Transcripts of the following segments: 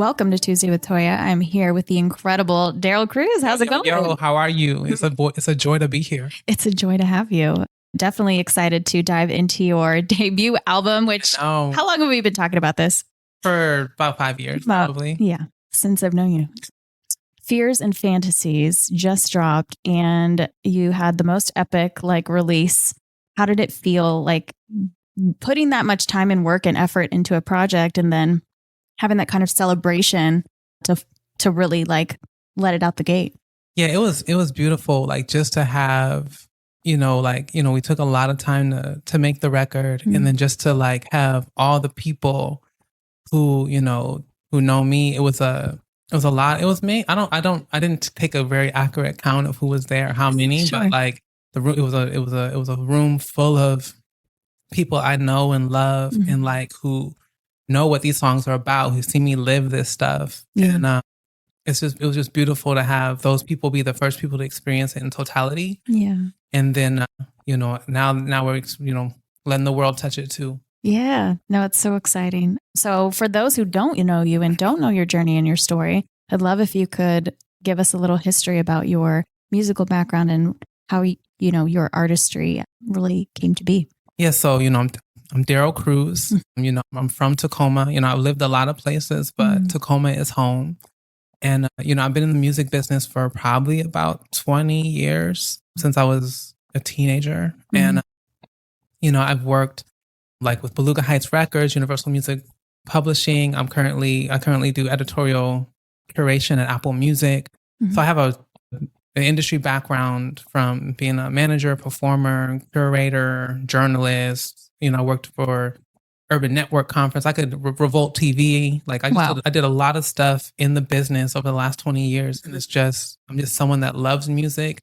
Welcome to Tuesday with Toya. I'm here with the incredible Darryl Crews. How's it going? Yo, how are you? It's a joy to be here. It's a joy to have you. Definitely excited to dive into your debut album, which, how long have we been talking about this? For about 5 years, probably. Yeah, since I've known you. Fears and Fantasies just dropped, and you had the most epic release. How did it feel putting that much time and work and effort into a project and then having that kind of celebration to really let it out the gate? Yeah, it was beautiful. Just to have, we took a lot of time to make the record, and then just to have all the people who know me. It was a lot. It was me. I didn't take a very accurate count of who was there, how many, Sure. but the room, it was a room full of people I know and love, and who know what these songs are about, who see me live this stuff. Yeah. And it was just beautiful to have those people be the first people to experience it in totality. Yeah. And then now we're letting the world touch it too. Yeah. No, it's so exciting. So for those who don't know you and don't know your journey and your story, I'd love if you could give us a little history about your musical background and how your artistry really came to be. Yeah, so I'm Darryl Crews. I'm from Tacoma. I've lived a lot of places, but Tacoma is home. And I've been in the music business for probably about 20 years, since I was a teenager. And I've worked with Beluga Heights Records, Universal Music Publishing. I currently do editorial curation at Apple Music. So I have an industry background from being a manager, performer, curator, journalist. I worked for Urban Network Conference. I could Revolt TV. I did a lot of stuff in the business over the last 20 years. And I'm just someone that loves music,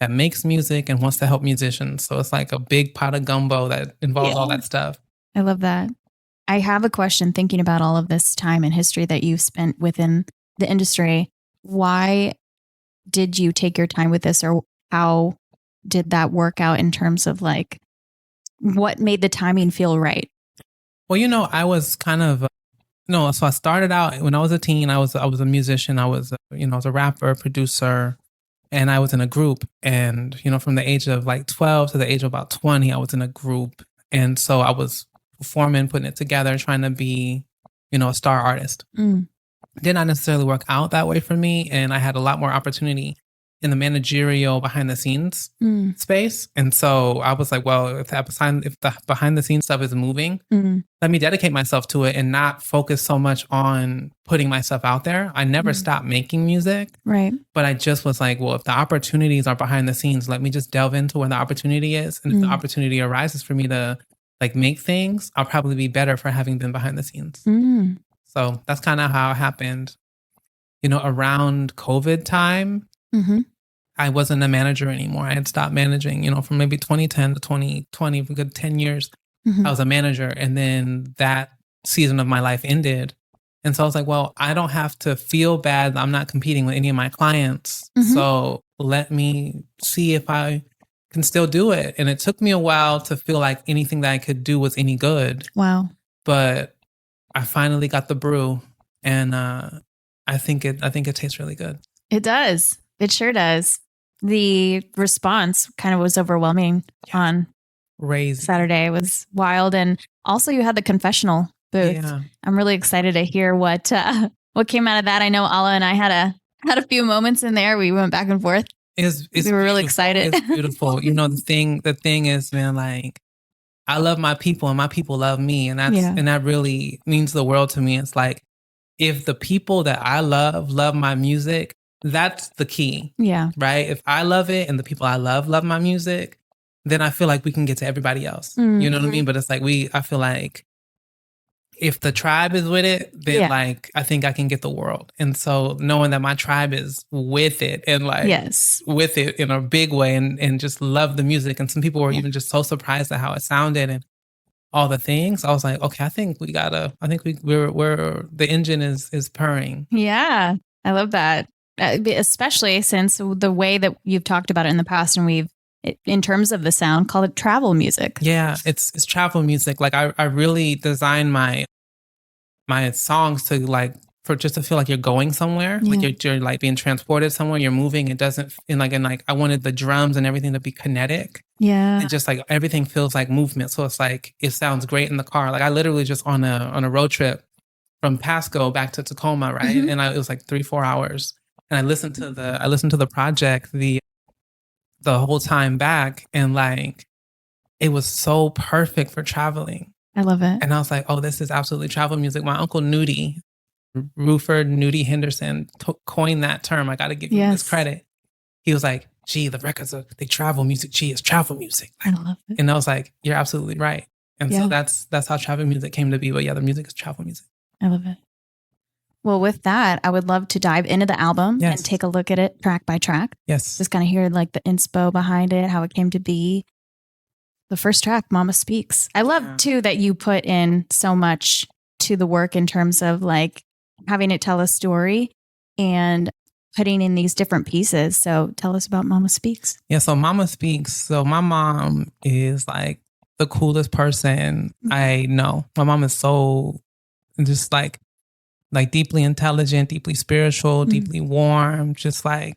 that makes music, and wants to help musicians. So it's like a big pot of gumbo that involves all that stuff. I love that. I have a question thinking about all of this time and history that you've spent within the industry. Why did you take your time with this, or how did that work out in terms of what made the timing feel right? Well, I was kind of so I started out when I was a teen. I was a musician. I was a rapper, producer, and I was in a group. And from the age of 12 to the age of about 20, I was in a group, and so I was performing, putting it together, trying to be a star artist. Did not necessarily work out that way for me, and I had a lot more opportunity in the managerial behind the scenes space. And so I was like, well, if the behind the scenes stuff is moving, let me dedicate myself to it and not focus so much on putting myself out there. I never stopped making music. Right. But I just was like, well, if the opportunities are behind the scenes, let me just delve into where the opportunity is. And if the opportunity arises for me to make things, I'll probably be better for having been behind the scenes. So that's kind of how it happened. Around COVID time, I wasn't a manager anymore. I had stopped managing, from maybe 2010 to 2020, for a good 10 years. I was a manager. And then that season of my life ended. And so I was like, well, I don't have to feel bad that I'm not competing with any of my clients. So let me see if I can still do it. And it took me a while to feel like anything that I could do was any good. Wow. But I finally got the brew, and I think it tastes really good. It does. It sure does. The response kind of was overwhelming on Saturday. It was wild. And also you had the confessional booth. Yeah. I'm really excited to hear what came out of that. I know Ala and I had a few moments in there. We went back and forth. We were really excited. It's beautiful. The thing is, man, I love my people and my people love me. And that really means the world to me. It's like, if the people that I love my music, that's the key. Yeah. Right? If I love it and the people I love my music, then I feel like we can get to everybody else. You know what I mean? But it's I feel like if the tribe is with it, then I think I can get the world. And so knowing that my tribe is with it and with it in a big way and just love the music. And some people were even just so surprised at how it sounded and all the things. I was like, okay, I think we're the engine is purring. Yeah. I love that. Especially since the way that you've talked about it in the past, and in terms of the sound, called it travel music. Yeah, it's travel music. I really designed my songs to for just to feel like you're going somewhere, like you're like being transported somewhere, you're moving. It doesn't, and like I wanted the drums and everything to be kinetic. Yeah. And just like everything feels like movement. So it's like, it sounds great in the car. Like I literally just on a road trip from Pasco back to Tacoma, right? Mm-hmm. And it was like 3-4 hours. And I listened to the project the whole time back, and like it was so perfect for traveling. I love it. And I was like, oh, this is absolutely travel music. My uncle Nudie, Ruford Nudie Henderson, coined that term. I got to give him this credit. He was like, gee, the records are, they travel music. Gee, it's travel music. I love it. And I was like, you're absolutely right. And so that's how travel music came to be. But yeah, the music is travel music. I love it. Well, with that, I would love to dive into the album and take a look at it track by track. Yes. Just kind of hear like the inspo behind it, how it came to be. The first track, Mama Speaks. I love too that you put in so much to the work in terms of like having it tell a story and putting in these different pieces. So tell us about Mama Speaks. Yeah, so Mama Speaks. So my mom is like the coolest person I know. My mom is so just like deeply intelligent, deeply spiritual, deeply warm, just like,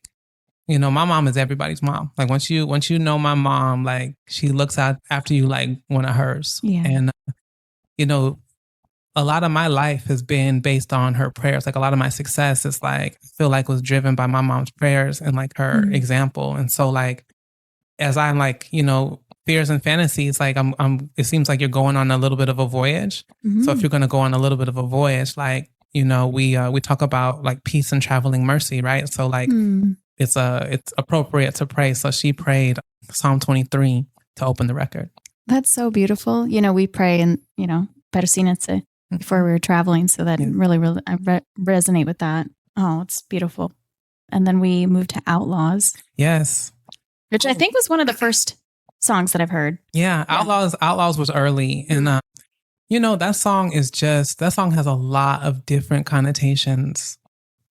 you know, my mom is everybody's mom. Like once you know my mom, like she looks out after you like one of hers. Yeah. And, you know, a lot of my life has been based on her prayers. Like a lot of my success is like, I feel like was driven by my mom's prayers and like her example. And so like, as I'm like, you know, fears and fantasies, like it seems like you're going on a little bit of a voyage. So if you're going to go on a little bit of a voyage, like, you know, we talk about like peace and traveling mercy, right? So like it's appropriate to pray. So she prayed Psalm 23 to open the record. That's so beautiful. You know, we pray and, you know, Persinetse before we were traveling. So that really, I resonate with that. Oh, it's beautiful. And then we moved to Outlaws. Yes. Which I think was one of the first songs that I've heard. Yeah. Outlaws was early. And, you know, that song has a lot of different connotations.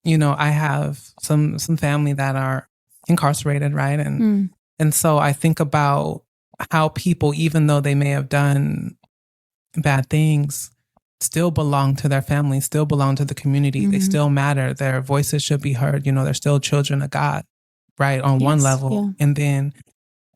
You know, I have some family that are incarcerated, right? And so I think about how people, even though they may have done bad things, still belong to their family, still belong to the community. They still matter. Their voices should be heard. You know, they're still children of God, right? On one level. Yeah. And then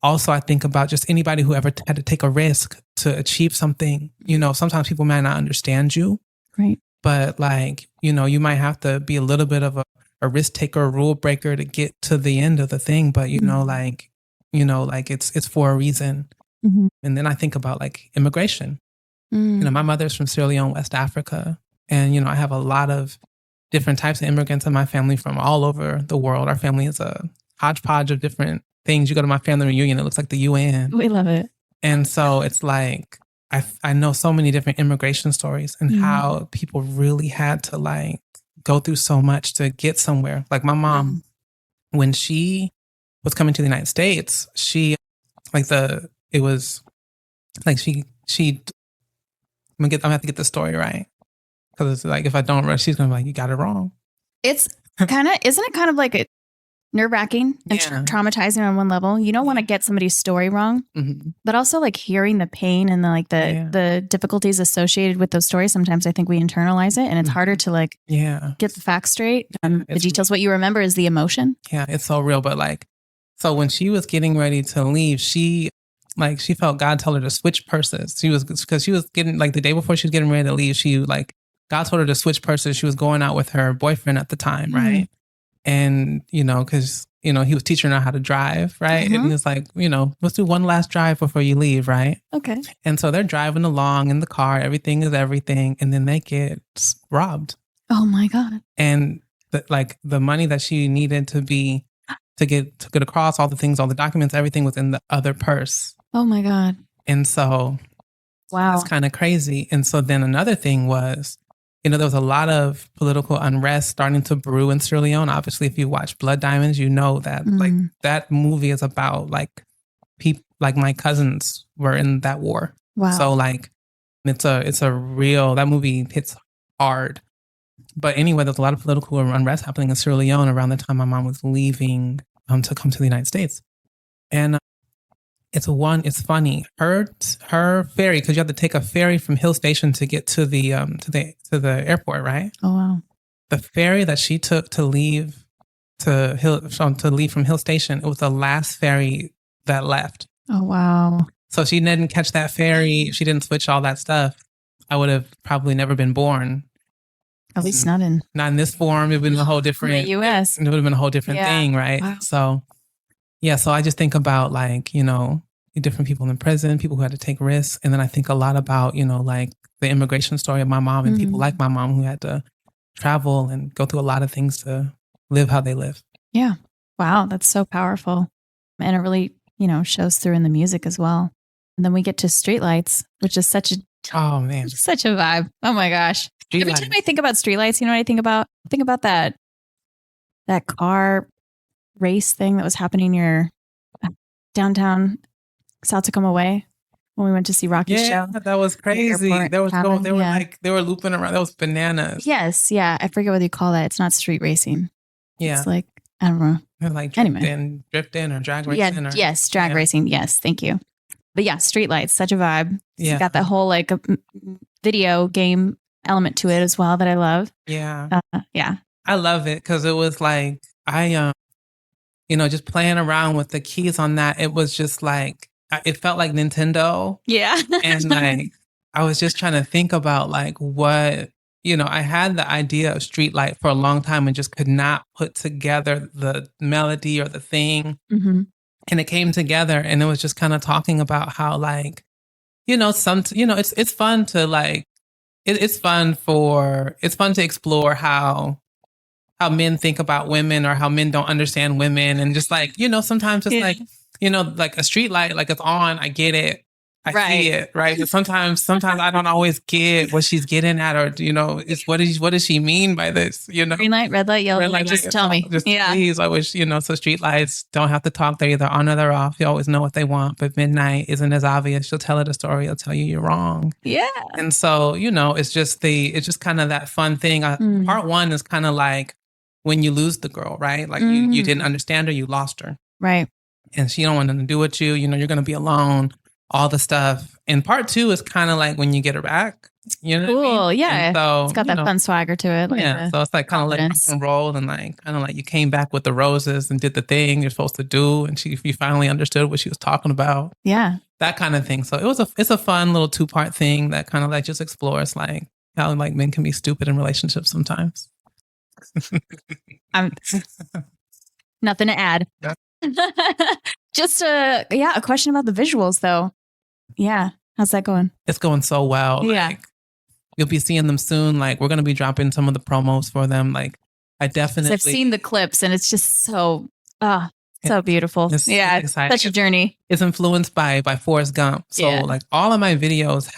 also I think about just anybody who ever had to take a risk to achieve something. You know, sometimes people might not understand you. Right. But like, you know, you might have to be a little bit of a risk taker, a rule breaker to get to the end of the thing. But, you know, like it's for a reason. And then I think about like immigration. You know, my mother's from Sierra Leone, West Africa. And, you know, I have a lot of different types of immigrants in my family from all over the world. Our family is a hodgepodge of different things. You go to my family reunion, it looks like the UN. We love it. And so it's like, I know so many different immigration stories and how people really had to like go through so much to get somewhere. Like my mom, when she was coming to the United States, she like it was like she I'm gonna have to get the story right. Because it's like, if I don't, she's going to be like, you got it wrong. It's kind of, isn't it kind of like nerve-wracking and traumatizing on one level? You don't want to get somebody's story wrong, but also like hearing the pain and the difficulties associated with those stories. Sometimes I think we internalize it and it's harder to like get the facts straight. The details, what you remember is the emotion. Yeah, it's so real. But like, so when she was getting ready to leave, she felt God tell her to switch purses. Because she was getting, like the day before she was getting ready to leave, God told her to switch purses. She was going out with her boyfriend at the time, right? And, you know, because, you know, he was teaching her how to drive, right? And it's like, you know, let's do one last drive before you leave, right? Okay. And so they're driving along in the car. Everything is everything. And then they get robbed. Oh, my God. And the money that she needed to get across, all the things, all the documents, everything was in the other purse. Oh, my God. And so, wow, that's kind of crazy. And so then another thing was, you know, there was a lot of political unrest starting to brew in Sierra Leone. Obviously, if you watch Blood Diamonds, you know that like that movie is about like people, like my cousins were in that war. Wow. So like it's a real, that movie hits hard. But anyway, there's a lot of political unrest happening in Sierra Leone around the time my mom was leaving to come to the United States. And it's funny. Her ferry, because you have to take a ferry from Hill Station to get to the airport, right? Oh wow. the ferry that she took to leave to leave from Hill Station, it was the last ferry that left. Oh, wow. So if she didn't catch that ferry, if she didn't switch all that stuff, I would have probably never been born. At least not in this form. It would have been a whole different the US. It would have been a whole different thing, right? Wow. So so I just think about like, different people in prison, people who had to take risks. And then I think a lot about, like the immigration story of my mom and people like my mom who had to travel and go through a lot of things to live how they live. Yeah. Wow. That's so powerful. And it really, shows through in the music as well. And then we get to Streetlights, which is such a vibe. Oh my gosh. Every time I think about streetlights, you know what I think about? I think about that car race thing that was happening near downtown South Tacoma Way when we went to see Rocky's show. That was crazy. They were looping around. That was bananas. Yes, yeah. I forget what you call that. It's not street racing. Yeah, it's like I don't know. They're like drifting or drag racing. Yes, drag racing. Yes, thank you. But yeah, Streetlights, such a vibe. Yeah, it's got that whole like video game element to it as well that I love. Yeah, I love it because it was like I just playing around with the keys on that. It was just like it felt like Nintendo. Yeah, and like I was just trying to think about like what I had the idea of Streetlight for a long time and just could not put together the melody or the thing. Mm-hmm. And it came together, and it was just kind of talking about how like, it's fun to like, it's fun to explore how men think about women or how men don't understand women. And just like, sometimes it's like, like a street light, like it's on, I get it. I see it, right? But sometimes I don't always get what she's getting at, or it's what does she mean by this? Green light, red light, yellow light. Just tell me. Just please. I wish so. Street lights don't have to talk; they're either on or they're off. You always know what they want. But midnight isn't as obvious. She'll tell it a story. I'll tell you you're wrong. Yeah. And so it's just kind of that fun thing. Part one is kind of like when you lose the girl, right? Like you didn't understand her, you lost her, right? And she don't want nothing to do with you. You're going to be alone. All the stuff. And part two is kind of like when you get her back. Cool. Yeah. And so, it's got that fun swagger to it. Like so it's like kind of like rock and roll, and like kind of like you came back with the roses and did the thing you're supposed to do, and you finally understood what she was talking about. Yeah. That kind of thing. So it's a fun little 2-part thing that kind of like just explores like how like men can be stupid in relationships sometimes. I'm nothing to add. Yeah. Just a question about the visuals though. Yeah. How's that going? It's going so well. Yeah. Like, you'll be seeing them soon. Like we're going to be dropping some of the promos for them. Like I've seen the clips and it's just so beautiful. It's such a journey. It's influenced by Forrest Gump. So like all of my videos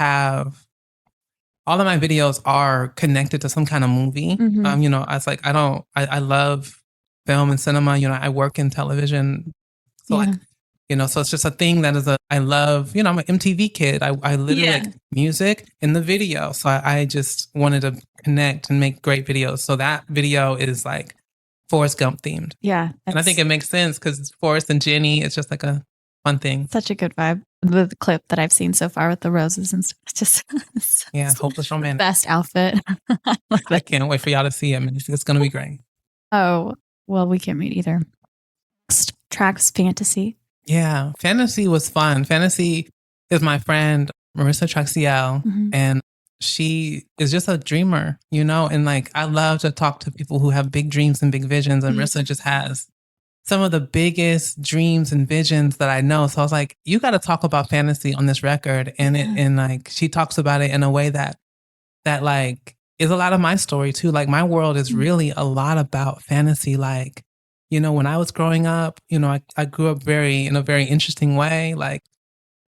are connected to some kind of movie. Mm-hmm. I love film and cinema. I work in television. So so it's just a thing that I love, I'm an MTV kid. I literally like music in the video. So I just wanted to connect and make great videos. So that video is like Forrest Gump themed. Yeah. And I think it makes sense because it's Forrest and Jenny. It's just like a fun thing. Such a good vibe. The clip that I've seen so far with the roses and stuff. It's just hopeless romantic. Best outfit. I can't wait for y'all to see it. It's going to be great. Oh, well, we can't wait either. Next track's Fantasy. Yeah, Fantasy was fun. Fantasy is my friend, Marissa Traxiel, and she is just a dreamer, and like, I love to talk to people who have big dreams and big visions, and Marissa just has some of the biggest dreams and visions that I know. So I was like, you got to talk about Fantasy on this record. And like, she talks about it in a way that like is a lot of my story too. Like my world is really a lot about fantasy. Like, when I was growing up, I grew up in a very interesting way. Like,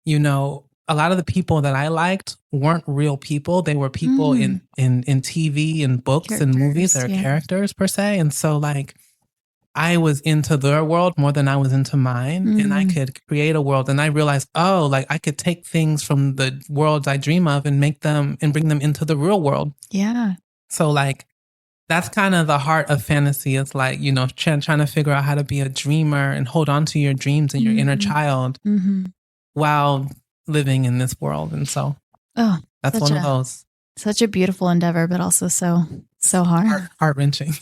a lot of the people that I liked weren't real people. They were people in TV and books and movies that are characters per se. And so like, I was into their world more than I was into mine, and I could create a world. And I realized, like I could take things from the worlds I dream of and make them and bring them into the real world. Yeah. So like, that's kind of the heart of Fantasy. It's like, trying to figure out how to be a dreamer and hold on to your dreams and your inner child while living in this world. And so that's one of those. Such a beautiful endeavor, but also so hard. Heart-wrenching.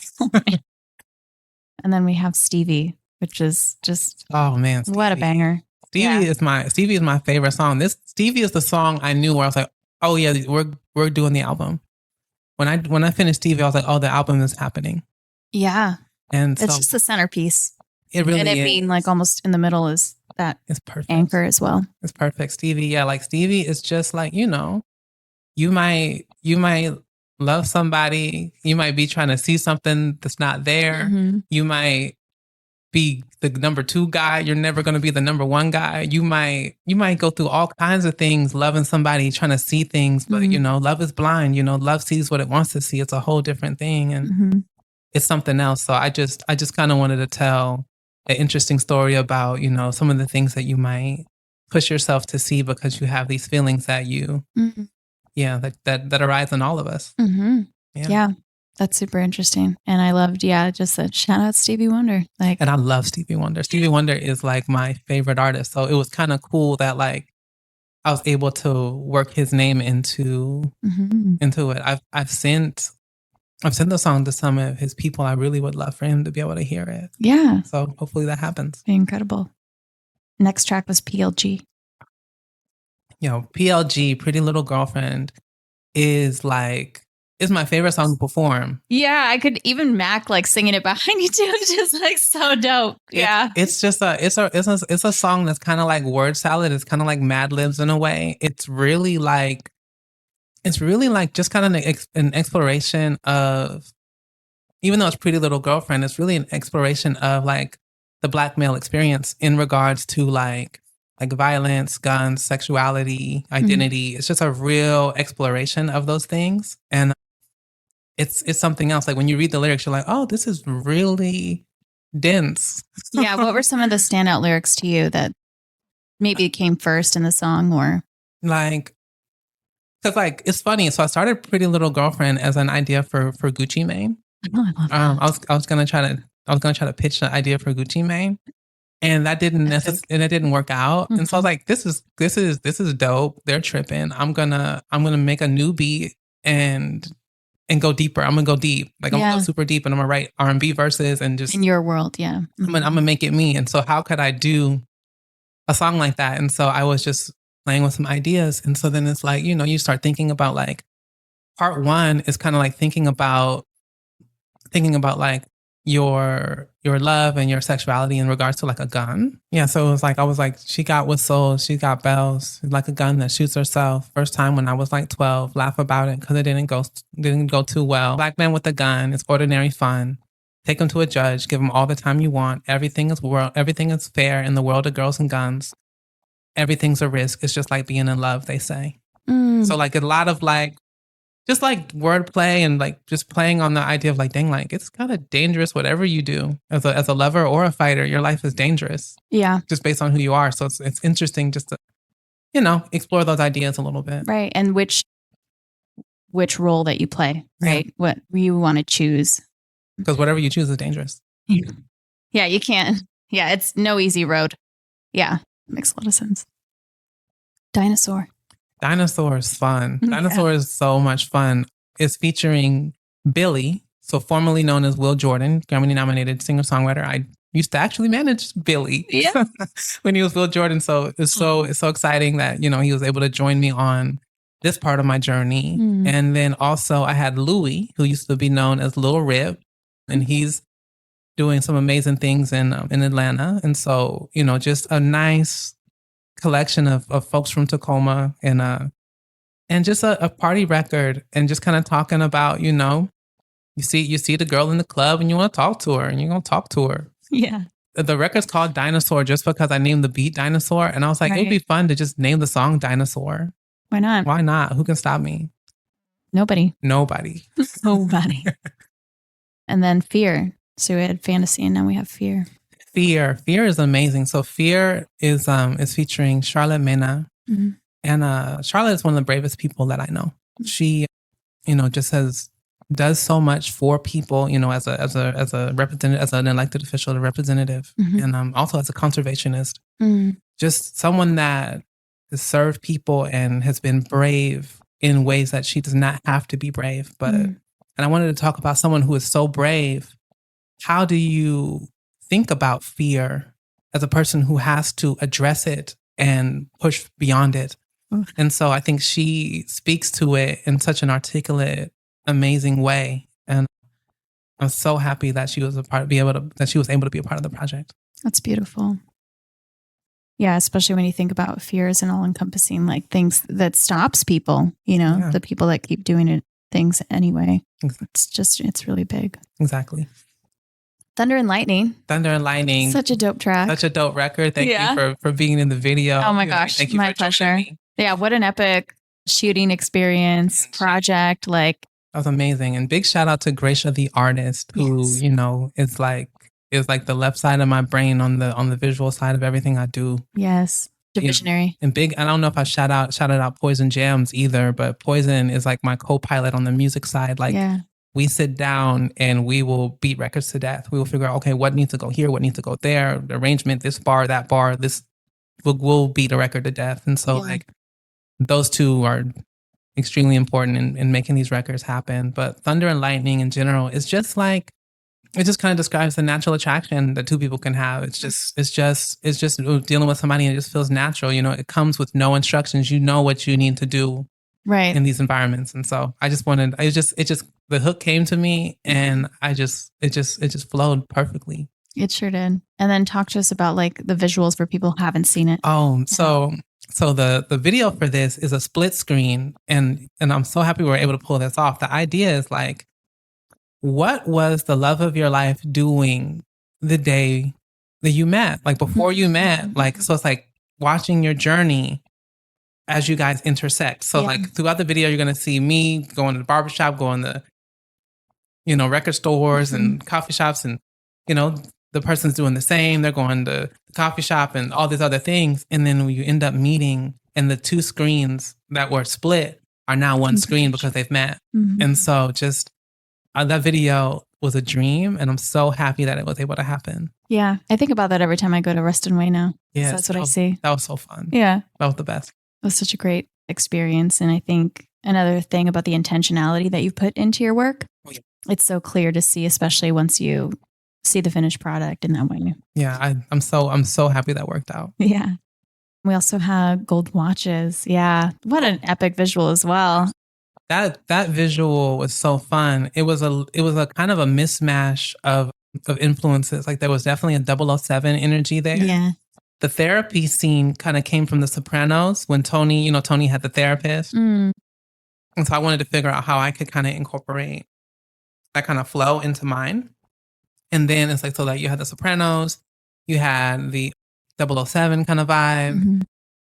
And then we have Stevie, which is just, oh man, Stevie. What a banger. Stevie is my favorite song. Stevie is the song I knew where I was like, oh yeah, we're doing the album. When I finished Stevie, I was like, oh, the album is happening. Yeah. And it's just the centerpiece. It really is. And it being like almost in the middle is that it's perfect. Anchor as well. It's perfect. Stevie, yeah, like Stevie is just like, you might love somebody, you might be trying to see something that's not there. Mm-hmm. You might be the number 2 guy, you're never going to be the number 1 guy. You might go through all kinds of things loving somebody, trying to see things, but love is blind. Love sees what it wants to see. It's a whole different thing, and it's something else. So I just kind of wanted to tell an interesting story about some of the things that you might push yourself to see because you have these feelings that you that arise in all of us. Yeah, that's super interesting. And I loved just that shout out Stevie Wonder. And I love Stevie Wonder. Stevie Wonder is like my favorite artist, so it was kind of cool that like I was able to work his name into it. I've sent the song to some of his people. I really would love for him to be able to hear it. Yeah. So hopefully that happens. Incredible. Next track was PLG. PLG, Pretty Little Girlfriend, is my favorite song to perform. Yeah, I could even Mac like singing it behind you too. It's just like so dope. Yeah. It's just a song that's kind of like word salad. It's kind of like Mad Libs in a way. It's really like just kind of an exploration of, even though it's Pretty Little Girlfriend, it's really an exploration of like the Black male experience in regards to like violence, guns, sexuality, identity. It's just a real exploration of those things. And it's something else. Like when you read the lyrics, you're like, oh, this is really dense. Yeah. What were some of the standout lyrics to you that maybe came first in the song, or like, because like it's funny. So I started Pretty Little Girlfriend as an idea for Gucci Mane. Oh, I love that. I was gonna try to pitch the idea for Gucci Mane, and that didn't work out. And so I was like, this is dope. They're tripping. I'm gonna make a new beat and go deeper. I'm gonna go deep. Like I'm gonna go super deep, and I'm gonna write R&B verses and just in your world. Yeah. I'm gonna make it me. And so how could I do a song like that? And so I was just playing with some ideas. And so then it's like, you start thinking about like part 1 is kind of like thinking about like your love and your sexuality in regards to like a gun. Yeah. So it was like, I was like, she got whistles, she got bells, like a gun that shoots herself. First time when I was like 12, laugh about it because it didn't go too well. Black man with a gun, it's ordinary fun. Take him to a judge, give him all the time you want. Everything is fair in the world of girls and guns. Everything's a risk. It's just like being in love, they say. So like a lot of like, just like wordplay and like just playing on the idea of like, dang, like it's kind of dangerous whatever you do as a lover or a fighter. Your life is dangerous. Yeah. Just based on who you are. So it's interesting just to, explore those ideas a little bit. Right. And which role that you play, right? Yeah. What you want to choose. Because whatever you choose is dangerous. Yeah, you can't. Yeah, it's no easy road. Yeah. Makes a lot of sense. Dinosaur is fun. Dinosaur is so much fun. It's featuring Billy, so formerly known as Will Jordan, Grammy-nominated singer-songwriter. I used to actually manage Billy when he was Will Jordan. So it's so exciting that, he was able to join me on this part of my journey. And then also I had Louis, who used to be known as Lil Rib, and he's doing some amazing things in Atlanta. And so, just a nice collection of folks from Tacoma and just a party record, and just kind of talking about, you see the girl in the club and you want to talk to her and you're going to talk to her. Yeah. The record's called Dinosaur just because I named the beat Dinosaur. And I was like, It would be fun to just name the song Dinosaur. Why not? Why not? Who can stop me? Nobody. And then Fear. So we had Fantasy and now we have Fear. Fear is amazing. So Fear is featuring Charlotte Mena. And Charlotte is one of the bravest people that I know. She, just does so much for people, as a representative, as an elected official, a representative, and also as a conservationist. Just someone that has served people and has been brave in ways that she does not have to be brave. But and I wanted to talk about someone who is so brave. How do you think about fear as a person who has to address it and push beyond it? And so I think she speaks to it in such an articulate, amazing way. And I'm so happy that she was that she was able to be a part of the project. That's beautiful. Yeah, especially when you think about fear as an all-encompassing, like things that stops people, the people that keep doing things anyway. Exactly. It's really big. Exactly. Thunder and Lightning. Such a dope track. Such a dope record. Thank you for being in the video. Oh my gosh. Thank you. My pleasure. Yeah. What an epic shooting experience, project. Like, that was amazing. And big shout out to Gracia, the artist, who, is like the left side of my brain on the visual side of everything I do. Yes. Visionary. And I don't know if I shouted out Poison Jams either, but Poison is like my co-pilot on the music side. Like, we sit down and we will beat records to death. We will figure out, okay, what needs to go here, what needs to go there, the arrangement, this bar, that bar, this will beat a record to death. And so like those two are extremely important in making these records happen. But Thunder and Lightning in general is just like, it just kind of describes the natural attraction that two people can have. It's just dealing with somebody and it just feels natural. It comes with no instructions. You know what you need to do in these environments. And so the hook came to me and it just flowed perfectly. It sure did. And then talk to us about like the visuals for people who haven't seen it. Oh, so the video for this is a split screen and I'm so happy we were able to pull this off. The idea is like, what was the love of your life doing the day that you met? Like before you met, like, so it's like watching your journey as you guys intersect. So like throughout the video, you're going to see me going to the barbershop, going to, record stores and coffee shops and, the person's doing the same. They're going to the coffee shop and all these other things. And then when you end up meeting and the two screens that were split are now one screen because they've met. And so just that video was a dream and I'm so happy that it was able to happen. Yeah. I think about that every time I go to Ruston Way now. Yeah. That's what I see. That was so fun. Yeah. That was the best. It was such a great experience. And I think another thing about the intentionality that you put into your work, it's so clear to see, especially once you see the finished product in that way. Yeah. I'm so happy that worked out. Yeah. We also have gold watches. Yeah. What an epic visual as well. That visual was so fun. It was a kind of a mismatch of influences. Like there was definitely a 007 energy there. Yeah. The therapy scene kind of came from The Sopranos when Tony had the therapist. And so I wanted to figure out how I could kind of incorporate that kind of flow into mine. And then it's like, so like you had The Sopranos, you had the 007 kind of vibe.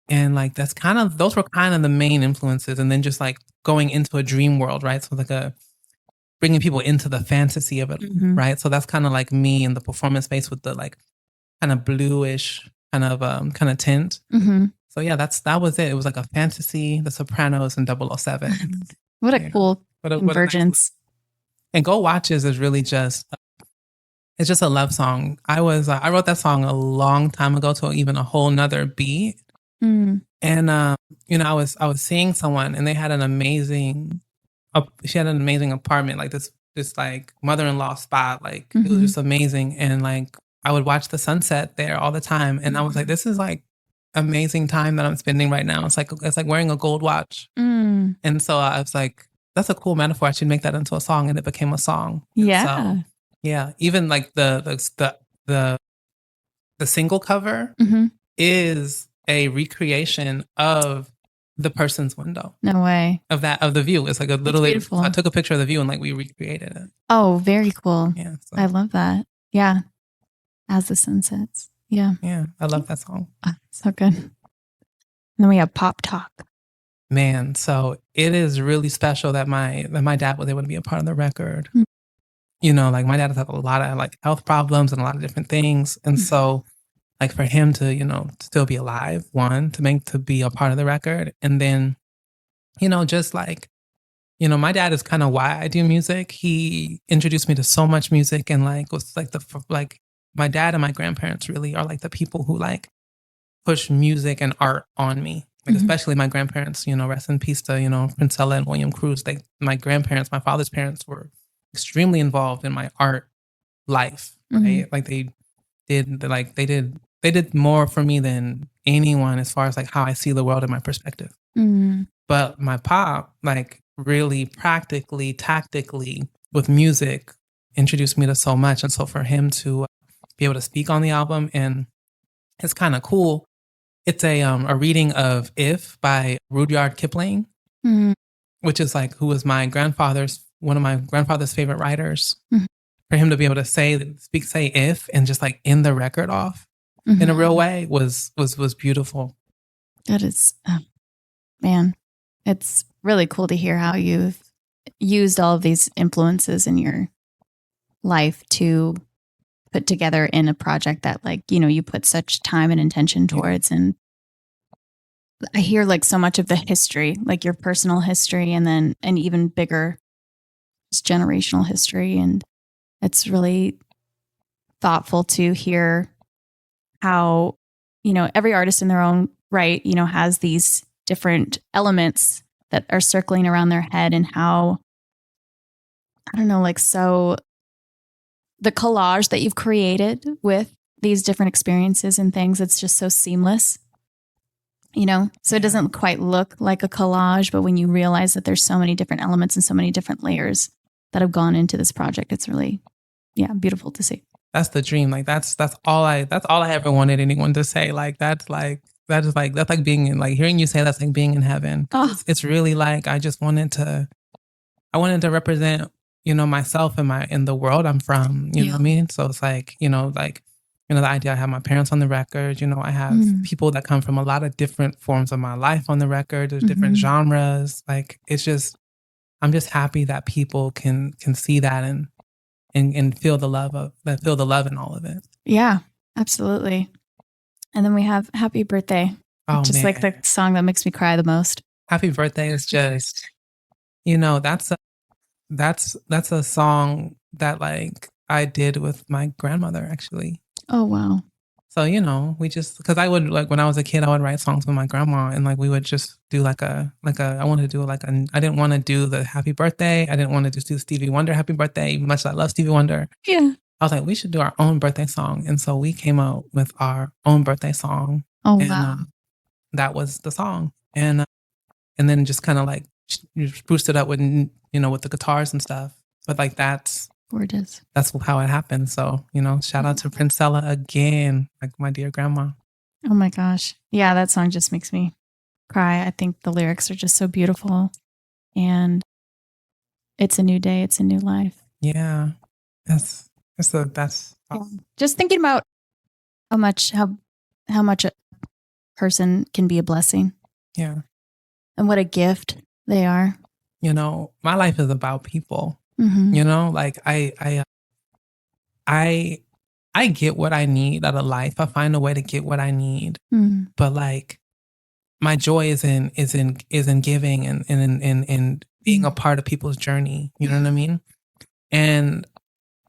And like those were kind of the main influences. And then just like going into a dream world, right? So like bringing people into the fantasy of it, right? So that's kind of like me in the performance space with the like kind of bluish kind of tint. So yeah, that was it. It was like a fantasy, The Sopranos, and 007. What a cool convergence. And Go Watches is really it's just a love song. I wrote that song a long time ago to even a whole nother beat. And I was seeing someone and they had an amazing apartment, like this like mother-in-law spot. Like it was just amazing. And like I would watch the sunset there all the time. And I was like, this is like amazing time that I'm spending right now. It's like wearing a gold watch. And so I was like, that's a cool metaphor. I should make that into a song. And it became a song. Yeah. So, yeah. Even like the single cover is a recreation of the person's window. No way. Of the view. It's like I took a picture of the view and like we recreated it. Oh, very cool. Yeah. So. I love that. Yeah. As the sun sets. Yeah. Yeah. I love that song. So good. And then we have Pop Talk. Man, so it is really special that my dad was able to be a part of the record. Like my dad has had a lot of like health problems and a lot of different things. And so like for him to, still be alive, to be a part of the record. And then, just like, my dad is kind of why I do music. He introduced me to so much music and like was like my dad and my grandparents really are like the people who like push music and art on me. Like, especially my grandparents, rest in peace to, Princella and William Crews. My grandparents, my father's parents were extremely involved in my art life, right? Like they did more for me than anyone as far as like how I see the world and my perspective. But my pop, like really practically, tactically with music introduced me to so much. And so for him to be able to speak on the album, and it's kind of cool. It's a reading of If by Rudyard Kipling, which is like, who was one of my grandfather's favorite writers. For him to be able to say if, and just like end the record off in a real way was beautiful. That is, man, it's really cool to hear how you've used all of these influences in your life to put together in a project that, like, you put such time and intention towards. And I hear like so much of the history, like your personal history, and then an even bigger just generational history. And it's really thoughtful to hear how, every artist in their own right, has these different elements that are circling around their head, and how, I don't know, like, so the collage that you've created with these different experiences and things, it's just so seamless, so it doesn't quite look like a collage, but when you realize that there's so many different elements and so many different layers that have gone into this project, it's really, beautiful to see. That's the dream. Like that's all I ever wanted anyone to say. Like that's like being in, like, hearing you say that's like being in heaven. It's really like, I wanted to represent, myself in the world I'm from, you know what I mean? So it's like, the idea I have my parents on the record, I have people that come from a lot of different forms of my life on the record. There's different genres. Like, it's just, I'm just happy that people can see that and feel the love in all of it. Yeah, absolutely. And then we have Happy Birthday, which is like the song that makes me cry the most. Happy Birthday is just, that's a song that, like, I did with my grandmother, actually. Oh, wow. So, we just, because I would, like, when I was a kid, I would write songs with my grandma, and like we would just do I wanted to do I didn't want to do the Happy Birthday. I didn't want to just do Stevie Wonder Happy Birthday, much as I love Stevie Wonder. Yeah. I was like, we should do our own birthday song. And so we came out with our own birthday song. Oh, and, wow. That was the song. And then just kind of like spruced it up with, with the guitars and stuff. But like, that's gorgeous. That's how it happened. So, shout out to Princella again, like my dear grandma. Oh my gosh. Yeah, that song just makes me cry. I think the lyrics are just so beautiful. And it's a new day. It's a new life. Yeah. That's just thinking about how much a person can be a blessing. Yeah. And what a gift they are. My life is about people. Like I get what I need out of life. I find a way to get what I need. But like, my joy is in giving and in being a part of people's journey. You know what I mean? And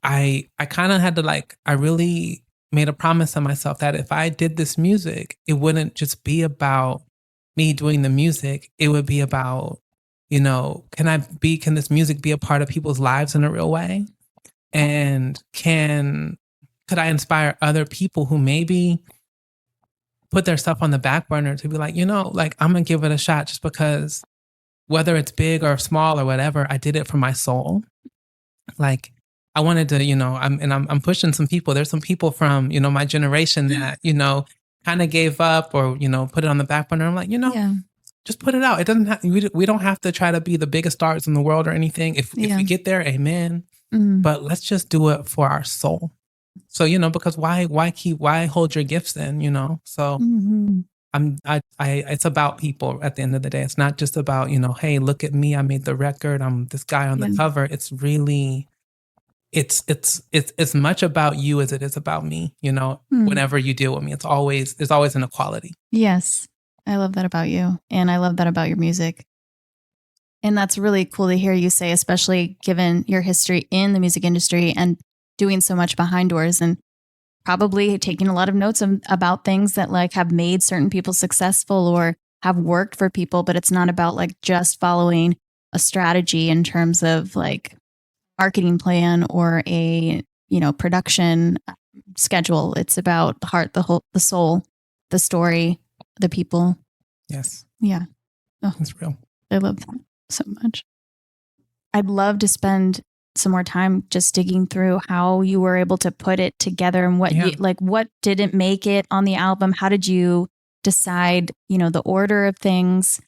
I kind of had to, like, I really made a promise to myself that if I did this music, it wouldn't just be about me doing the music. It would be about, can this music be a part of people's lives in a real way? And could I inspire other people who maybe put their stuff on the back burner to be like, like, I'm going to give it a shot, just because whether it's big or small or whatever, I did it for my soul. Like, I wanted to, I'm pushing some people. There's some people from, my generation that, kind of gave up or, put it on the back burner. I'm like, just put it out. It doesn't have, we don't have to try to be the biggest stars in the world or anything. If we get there, amen. But let's just do it for our soul. So, because why hold your gifts then, So it's about people at the end of the day. It's not just about, hey, look at me, I made the record, I'm this guy on the cover. It's really, it's as much about you as it is about me, whenever you deal with me. There's always an equality. Yes. I love that about you. And I love that about your music. And that's really cool to hear you say, especially given your history in the music industry and doing so much behind doors, and probably taking a lot of notes about things that, like, have made certain people successful or have worked for people, but it's not about like just following a strategy in terms of like marketing plan or a, production schedule. It's about the heart, the soul, the story, the people. Yes. Yeah. Oh, it's real. I love that so much. I'd love to spend some more time just digging through how you were able to put it together and what didn't make it on the album. How did you decide, the order of things?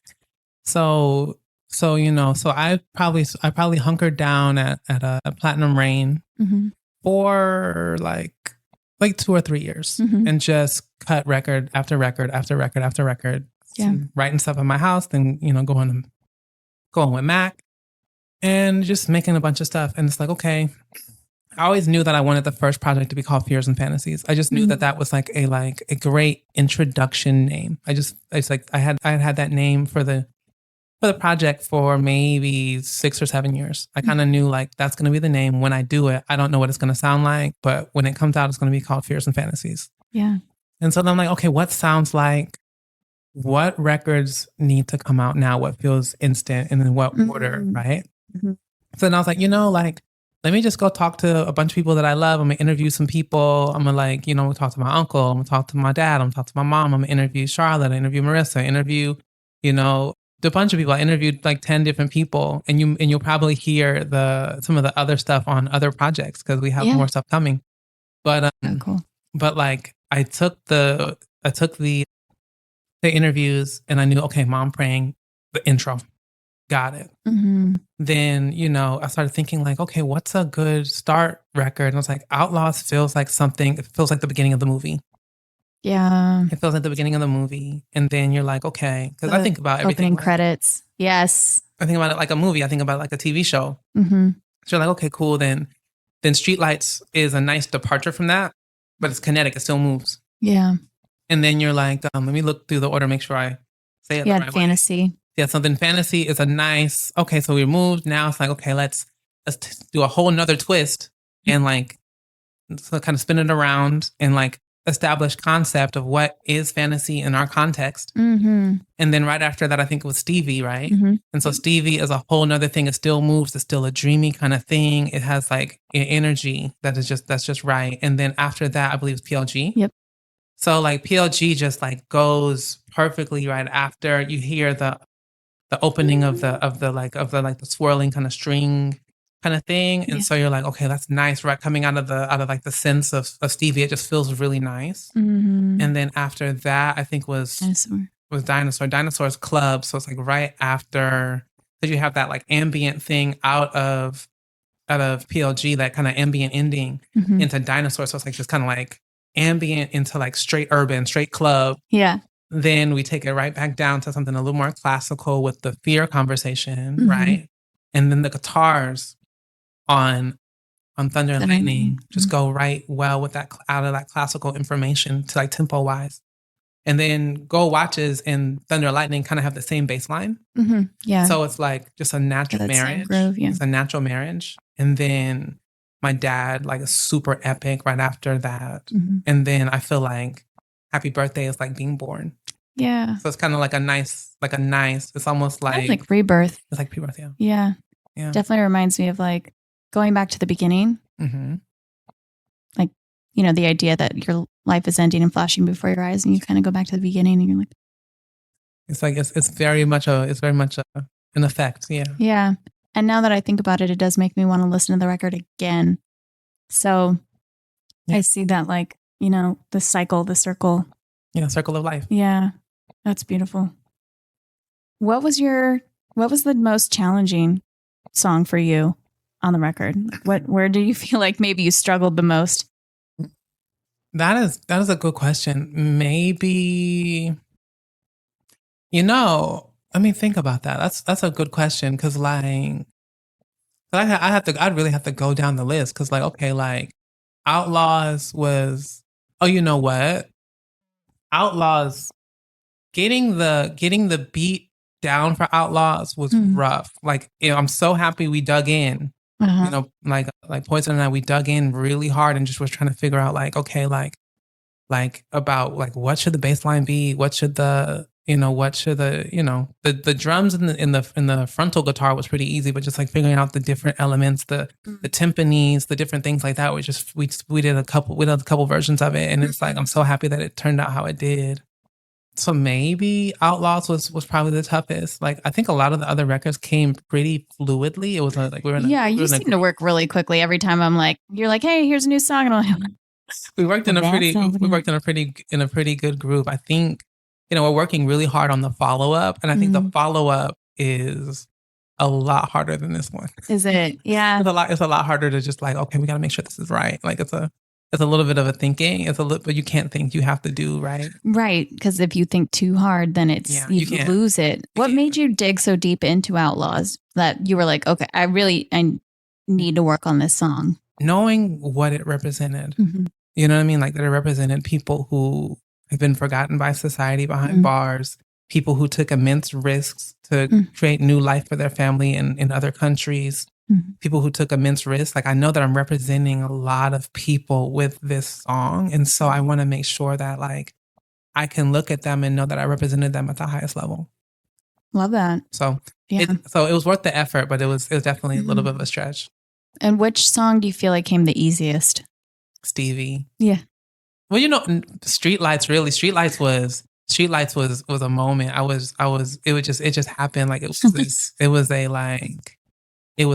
So I probably hunkered down at a Platinum Rain for like 2 or 3 years and just cut record after record after record after record. Yeah. Writing stuff in my house, then, going with Mac and just making a bunch of stuff. And it's like, okay, I always knew that I wanted the first project to be called Fears and Fantasies. I just knew that was like a great introduction name. I had that name for the project for maybe 6 or 7 years. I kind of knew like that's going to be the name. When I do it, I don't know what it's going to sound like, but when it comes out, it's going to be called Fears and Fantasies. Yeah. And so then I'm like, okay, what sounds like? What records need to come out now? What feels instant? And in what order, right? So then I was like, let me just go talk to a bunch of people that I love. I'm going to interview some people. I'm going to talk to my uncle. I'm going to talk to my dad. I'm going to talk to my mom. I'm going to interview Charlotte. I interview Marissa. Interview, a bunch of people. I interviewed like 10 different people, and you'll probably hear some of the other stuff on other projects because we have more stuff coming. But cool. But like I took the interviews, and I knew, okay, Mom Praying, the intro, got it. Then I started thinking like, okay, what's a good start record? And I was like, Outlaws feels like something. It feels like the beginning of the movie. Yeah. It feels like the beginning of the movie. And then you're like, okay. Because I think about everything. Opening credits. Yes. I think about it like a movie. I think about it like a TV show. So you're like, okay, cool. Then Streetlights is a nice departure from that, but it's kinetic. It still moves. Yeah. And then you're like, let me look through the order, make sure I say it the right Fantasy. way. Yeah, so then Fantasy is a nice, okay, so we moved. Now it's like, okay, let's do a whole nother twist and like, so kind of spin it around and like establish concept of what is fantasy in our context. And then right after that, I think it was Stevie, right? And so Stevie is a whole nother thing. It still moves. It's still a dreamy kind of thing. It has like an energy that's just right. And then after that, I believe it's PLG. Yep. So like PLG just like goes perfectly right after you hear the opening of the swirling kind of string kind of thing. And so you're like, okay, that's nice, right? Coming out of like the sense of Stevie, it just feels really nice. And then after that, I think was Dinosaur. Dinosaur's Club. So it's like right after that you have that like ambient thing out of PLG, that kind of ambient ending into Dinosaur. So it's like just kind of like ambient into like straight urban, straight club. Yeah. Then we take it right back down to something a little more classical with the fear conversation, right? And then the guitars on Thunder and Lightning just go right well with that, out of that classical information to like tempo wise. And then Gold Watches and Thunder and Lightning kind of have the same bass line. Yeah. So it's like just a natural marriage. Groove, It's a natural marriage. And then My Dad, like a super epic right after that. And then I feel like Happy Birthday is like being born. Yeah. So it's kind of like a nice, it's almost like rebirth. It's like rebirth, yeah. Yeah. Yeah. Definitely reminds me of like going back to the beginning. Like, the idea that your life is ending and flashing before your eyes, and you kind of go back to the beginning and you're like, it's very much an effect. Yeah. Yeah. And now that I think about it, it does make me want to listen to the record again. So I see that like, the cycle, the circle. Yeah, circle of life. Yeah. That's beautiful. What was the most challenging song for you on the record? Where do you feel like maybe you struggled the most? That is a good question. Maybe, let me think about that. That's a good question. Cause like, I'd really have to go down the list. Cause like, okay, like Outlaws was, oh, you know what? Outlaws, getting the beat down for Outlaws was rough. Like, I'm so happy we dug in. Like Poison and I, we dug in really hard and just was trying to figure out like, okay, like about like what should the bass line be? What should the what should the drums in the frontal guitar was pretty easy, but just like figuring out the different elements, the timpanis, the different things like that. We did a couple versions of it, and it's like I'm so happy that it turned out how it did. So maybe Outlaws was probably the toughest. Like I think a lot of the other records came pretty fluidly. It was like you seem to work really quickly every time. I'm like, you're like, hey, here's a new song, and I'm like, we worked in a pretty good group. I think we're working really hard on the follow up, and I think the follow up is a lot harder than this one. Is it? Yeah, it's a lot harder to just like, okay, we got to make sure this is right. Like it's a little bit of a thinking. But you can't think. You have to do right. Right, because if you think too hard, then you lose it. What made you dig so deep into Outlaws that you were like, okay, I need to work on this song? Knowing what it represented. You know what I mean? Like that it represented people who have been forgotten by society behind bars, people who took immense risks to create new life for their family in other countries, people who took immense risks. Like I know that I'm representing a lot of people with this song. And so I want to make sure that like I can look at them and know that I represented them at the highest level. Love that. So it was worth the effort, but it was definitely a little bit of a stretch. And which song do you feel like came the easiest? Stevie. Yeah. Well, Streetlights was a moment. It just happened. Like it was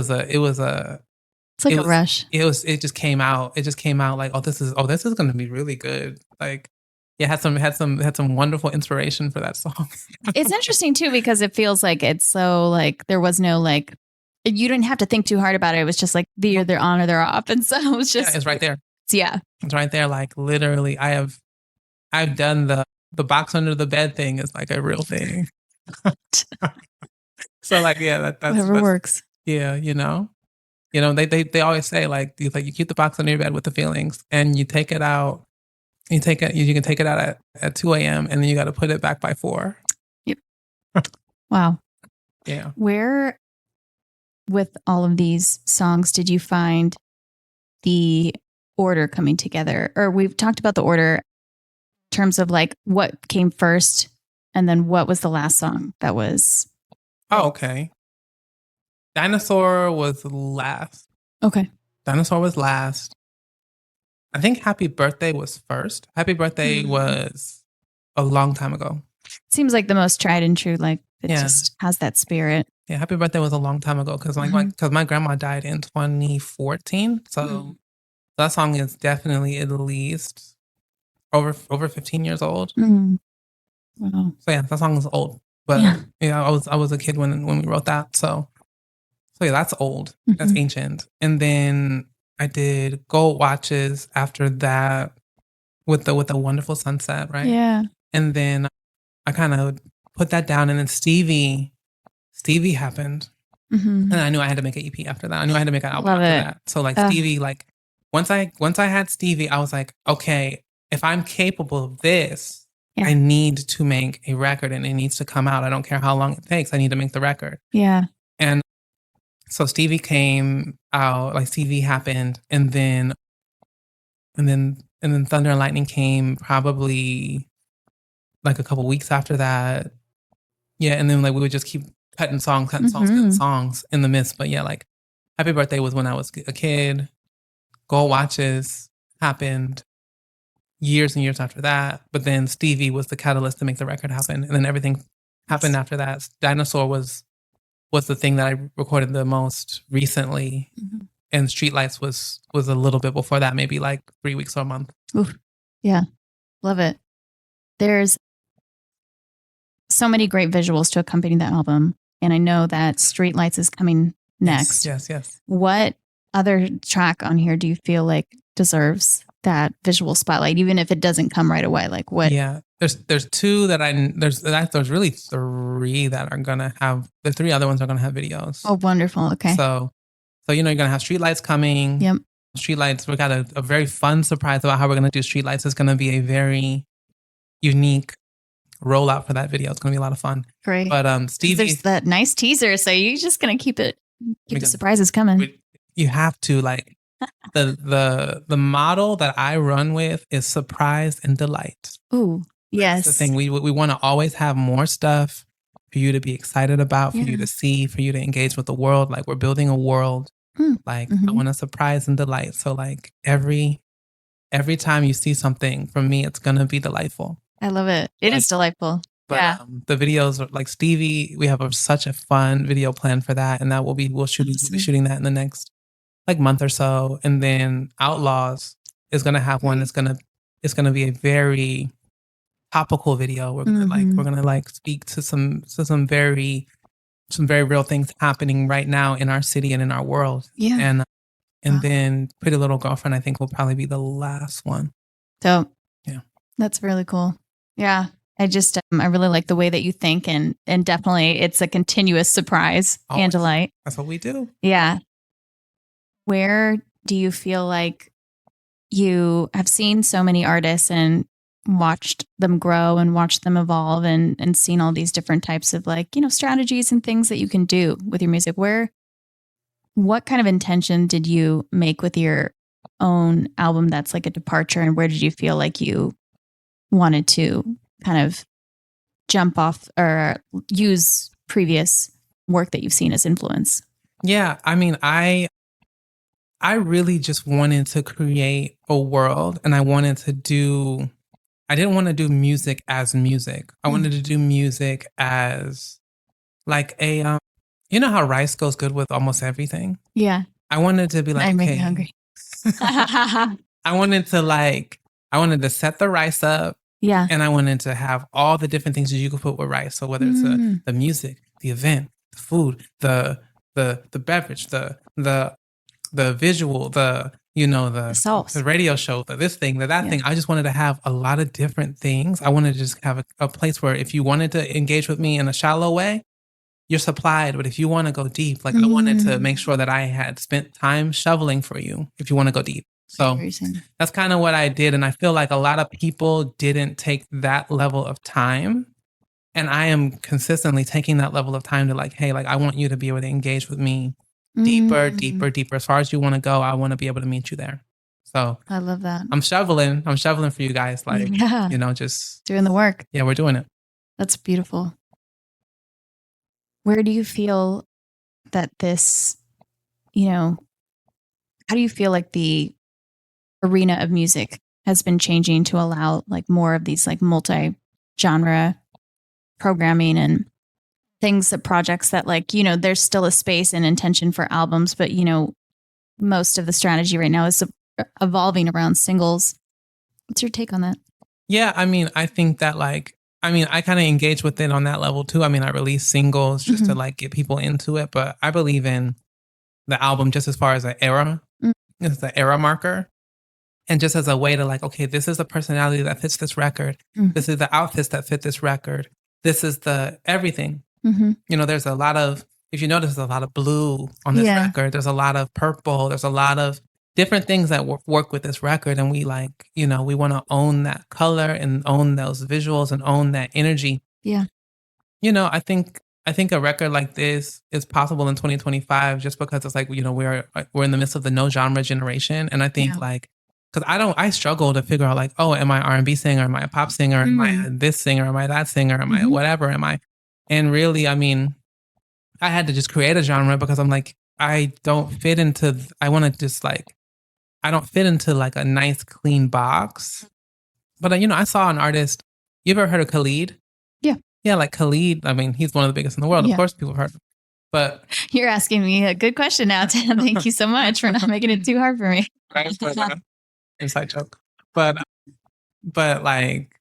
a rush. It just came out. It just came out like, this is going to be really good. Like it had some wonderful inspiration for that song. It's interesting too, because it feels like it's so like, there was no like, you didn't have to think too hard about it. It was just like they're either on or they're off. And so it was just, it's right there. Yeah. It's right there. Like literally I've done the box under the bed thing is like a real thing. So like, yeah, that's whatever works. Yeah. They always say like you keep the box under your bed with the feelings and you take it out. You can take it out at 2 a.m. and then you got to put it back by 4. Yep. Wow. Yeah. Where with all of these songs did you find the order coming together? Or we've talked about the order in terms of like what came first and then what was the last song that was. Oh, okay. Dinosaur was last. Okay. Dinosaur was last. I think Happy Birthday was first. Happy Birthday was a long time ago. Seems like the most tried and true, like it just has that spirit. Yeah, Happy Birthday was a long time ago because my grandma died in 2014. So that song is definitely at least over 15 years old. Wow. So yeah, that song is old. But I was a kid when we wrote that. So yeah, that's old. That's ancient. And then I did Gold Watches after that with the Wonderful Sunset, right? Yeah. And then I kind of put that down, and then Stevie happened. And I knew I had to make an EP after that. I knew I had to make an album after that. So like Stevie, like once I had Stevie, I was like, okay, if I'm capable of this, I need to make a record and it needs to come out. I don't care how long it takes. I need to make the record. Yeah. And so Stevie came out, like Stevie happened, and then Thunder and Lightning came probably like a couple weeks after that. Yeah, and then like we would just keep cutting songs in the midst. But yeah, like Happy Birthday was when I was a kid. Gold Watches happened years and years after that. But then Stevie was the catalyst to make the record happen. And then everything happened after that. Dinosaur was the thing that I recorded the most recently. And Streetlights was a little bit before that, maybe like 3 weeks or a month. Oof. Yeah. Love it. There's so many great visuals to accompany that album. And I know that Streetlights is coming next. Yes. What other track on here do you feel like deserves that visual spotlight, even if it doesn't come right away? Like what? Yeah. There's two that there's really 3 that are gonna have, the 3 other ones are gonna have videos. Oh, wonderful. Okay. So you're gonna have Streetlights coming. Yep. Streetlights, we got a very fun surprise about how we're gonna do Streetlights. It's gonna be a very unique rollout for that video. It's gonna be a lot of fun. Great. But Stevie, there's that nice teaser, so you're just gonna keep the surprises coming. You have to, like, the model that I run with is surprise and delight. Ooh, Yes. That's the thing. We want to always have more stuff for you to be excited about, for you to see, for you to engage with the world. Like we're building a world. Like I want to surprise and delight. So like every time you see something from me, it's going to be delightful. I love it. It is delightful. But the videos are like Stevie, we have such a fun video plan for that. And that we'll be shooting that in the next like month or so. And then Outlaws is going to have one. It's going to be a very topical video. We're gonna speak to some very real things happening right now in our city and in our world. Yeah. And then Pretty Little Girlfriend, I think, will probably be the last one. So yeah, that's really cool. Yeah. I just I really like the way that you think, and definitely it's a continuous surprise and delight. That's what we do. Yeah. Where do you feel like you have seen so many artists and watched them grow and watched them evolve and seen all these different types of like, strategies and things that you can do with your music? What kind of intention did you make with your own album that's like a departure, and where did you feel like you wanted to kind of jump off or use previous work that you've seen as influence? Yeah, I mean, I really just wanted to create a world, and I didn't want to do music as music. I wanted to do music as like a, you know how rice goes good with almost everything? Yeah. I wanted to be like, I'm making hungry. I wanted to set the rice up. Yeah. And I wanted to have all the different things that you could put with rice. So whether it's the music, the event, the food, the beverage, the visual, the sauce, the radio show, this thing, that thing. I just wanted to have a lot of different things. I wanted to just have a place where if you wanted to engage with me in a shallow way, you're supplied. But if you want to go deep, like I wanted to make sure that I had spent time shoveling for you if you want to go deep. So that's kind of what I did. And I feel like a lot of people didn't take that level of time. And I am consistently taking that level of time to like, hey, like I want you to be able to engage with me deeper, deeper, deeper. As far as you want to go, I want to be able to meet you there. So I love that. I'm shoveling for you guys. Like, just doing the work. Yeah, we're doing it. That's beautiful. Where do you feel that this, how do you feel like the arena of music has been changing to allow like more of these like multi-genre programming and things, that projects that like, there's still a space and intention for albums, but most of the strategy right now is evolving around singles. What's your take on that? Yeah, I mean, I think that I kind of engage with it on that level too. I mean, I release singles just to like get people into it, but I believe in the album just as far as an era. It's the era marker. And just as a way to like, okay, this is the personality that fits this record. This is the outfits that fit this record. This is the everything. There's a lot of, if you notice, there's a lot of blue on this record. There's a lot of purple. There's a lot of different things that work with this record. And we like, we want to own that color and own those visuals and own that energy. Yeah. I think a record like this is possible in 2025 just because it's like, we're in the midst of the no genre generation. And I think because I struggle to figure out like, oh, am I R&B singer? Am I a pop singer? Am I this singer? Am I that singer? Am I whatever? Am I? And really, I mean, I had to just create a genre because I'm like, I don't fit into like a nice clean box. But I saw an artist. You ever heard of Khalid? Yeah. Yeah, like Khalid. I mean, he's one of the biggest in the world. Of course, people have heard of him. But you're asking me a good question now, Tim. Thank you so much for not making it too hard for me. Inside joke. But like,